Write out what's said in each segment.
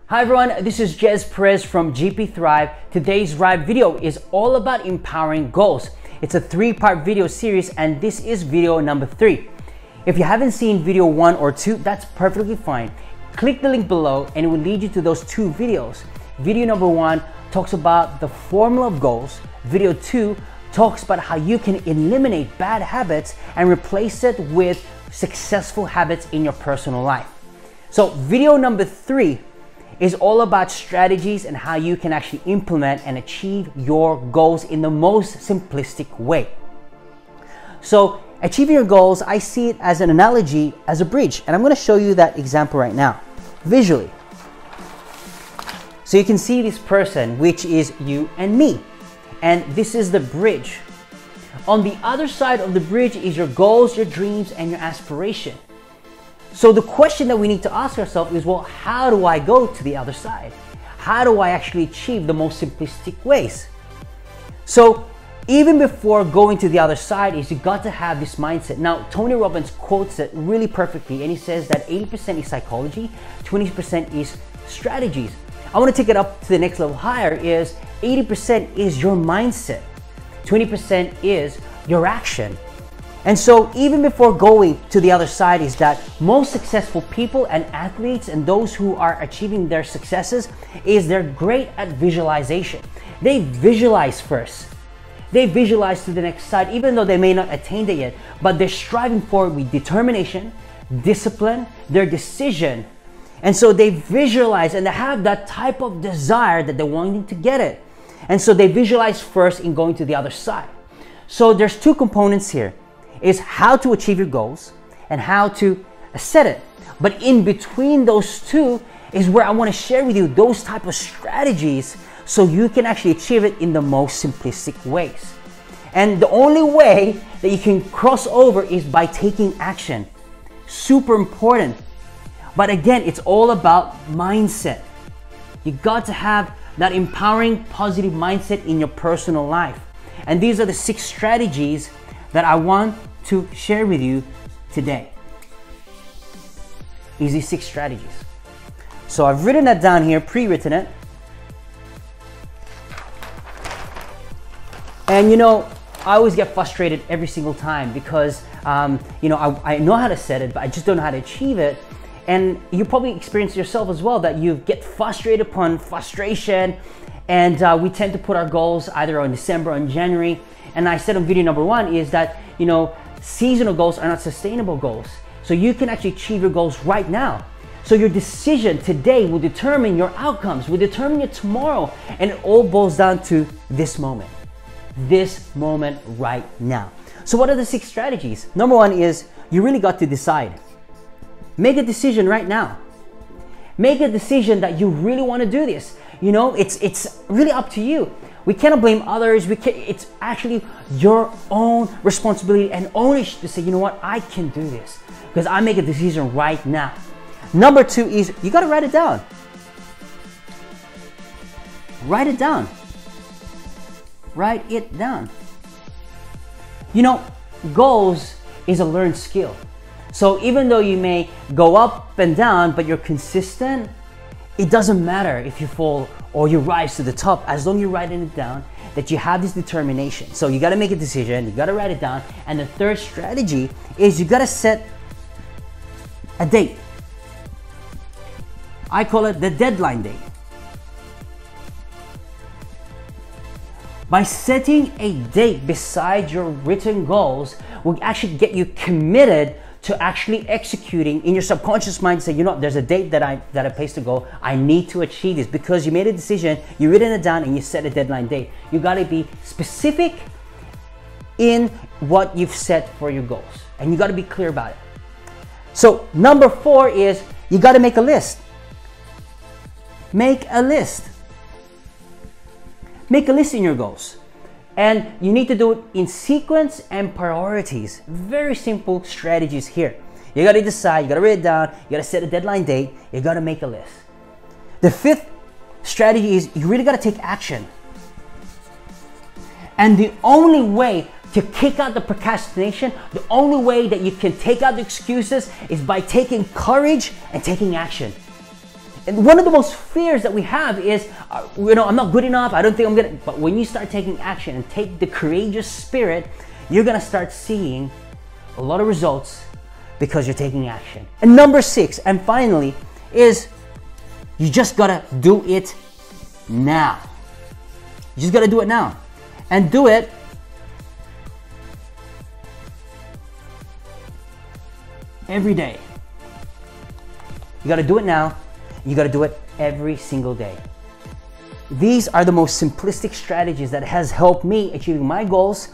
Hi everyone, this is Jez Perez from GP Thrive. Today's Thrive video is all about empowering goals. It's a 3-part video series and this is video number 3. If you haven't seen video 1 or 2, that's perfectly fine. Click the link below and it will lead you to those 2 videos. Video number 1 talks about the formula of goals. Video 2 talks about how you can eliminate bad habits and replace it with successful habits in your personal life. So video number 3 is all about strategies and how you can actually implement and achieve your goals in the most simplistic way. So achieving your goals, I see it as an analogy, as a bridge, and I'm going to show you that example right now, visually. So you can see this person, which is you and me, and this is the bridge. On the other side of the bridge is your goals, your dreams, and your aspiration. So the question that we need to ask ourselves is, well, how do I go to the other side? How do I actually achieve the most simplistic ways? So even before going to the other side is you got to have this mindset. Now, Tony Robbins quotes it really perfectly and he says that 80% is psychology, 20% is strategies. I want to take it up to the next level higher is 80% is your mindset, 20% is your action. And so even before going to the other side is that most successful people and athletes and those who are achieving their successes is they're great at visualization. They visualize first. They visualize to the next side even though they may not attain it yet, but they're striving forward with determination, discipline, their decision. And so they visualize and they have that type of desire that they're wanting to get it. And so they visualize first in going to the other side. So there's 2 components here. Is how to achieve your goals and how to set it. But in between those 2 is where I want to share with you those type of strategies so you can actually achieve it in the most simplistic ways. And the only way that you can cross over is by taking action. Super important. But again, it's all about mindset. You got to have that empowering, positive mindset in your personal life. And these are the 6 strategies that I want to share with you today. Easy 6 strategies. So I've written that down here, pre-written it. And you know, I always get frustrated every single time because you know, I know how to set it, but I just don't know how to achieve it. And you probably experience yourself as well that you get frustrated upon frustration, and we tend to put our goals either on December or in January. And I said on video number 1 is that, you know, seasonal goals are not sustainable goals. So you can actually achieve your goals right now. So your decision today will determine your outcomes, will determine your tomorrow. And it all boils down to this moment right now. So what are the 6 strategies? Number 1 is you really got to decide. Make a decision right now. Make a decision that you really want to do this. You know, it's really up to you. We cannot blame others. It's actually your own responsibility and ownership to say, you know what, I can do this because I make a decision right now. Number 2 is you got to write it down. Write it down. Write it down. You know, goals is a learned skill. So even though you may go up and down, but you're consistent, it doesn't matter if you fall or you rise to the top, as long as you're writing it down, that you have this determination. So you gotta make a decision, you gotta write it down. And the 3rd strategy is you gotta set a date. I call it the deadline date. By setting a date beside your written goals will actually get you committed to actually executing in your subconscious mind. Say, you know, there's a date that I placed to go. I need to achieve this because you made a decision, you written it down, and you set a deadline date. You got to be specific in what you've set for your goals, and you got to be clear about it. So number 4 is you got to make a list. Make a list. Make a list in your goals. And you need to do it in sequence and priorities. Very simple strategies here. You gotta decide, you gotta write it down, you gotta set a deadline date, you gotta make a list. The 5th strategy is you really gotta take action. And the only way to kick out the procrastination, the only way that you can take out the excuses is by taking courage and taking action. And one of the most fears that we have is, I'm not good enough. I don't think I'm gonna. But when you start taking action and take the courageous spirit, you're gonna start seeing a lot of results because you're taking action. And number 6, and finally, is you just gotta do it now. You just gotta do it now. And do it every day. You gotta do it now. You gotta do it every single day. These are the most simplistic strategies that has helped me achieving my goals,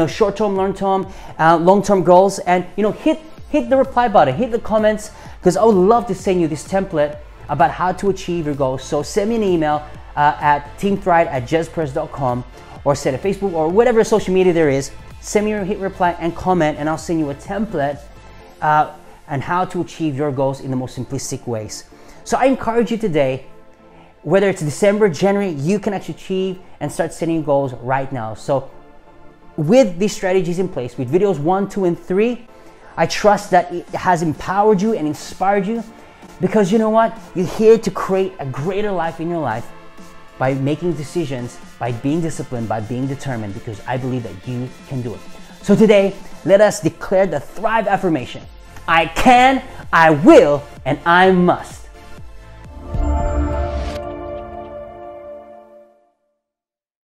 short-term, long-term goals, and hit the reply button, hit the comments, because I would love to send you this template about how to achieve your goals. So send me an email at teamthrive@jazzpress.com, or send a Facebook or whatever social media there is. Send me your hit reply and comment, and I'll send you a template and how to achieve your goals in the most simplistic ways. So I encourage you today, whether it's December, January, you can actually achieve and start setting goals right now. So with these strategies in place, with videos 1, 2, and 3, I trust that it has empowered you and inspired you, because you know what? You're here to create a greater life in your life by making decisions, by being disciplined, by being determined, because I believe that you can do it. So today, let us declare the Thrive affirmation. I can, I will, and I must.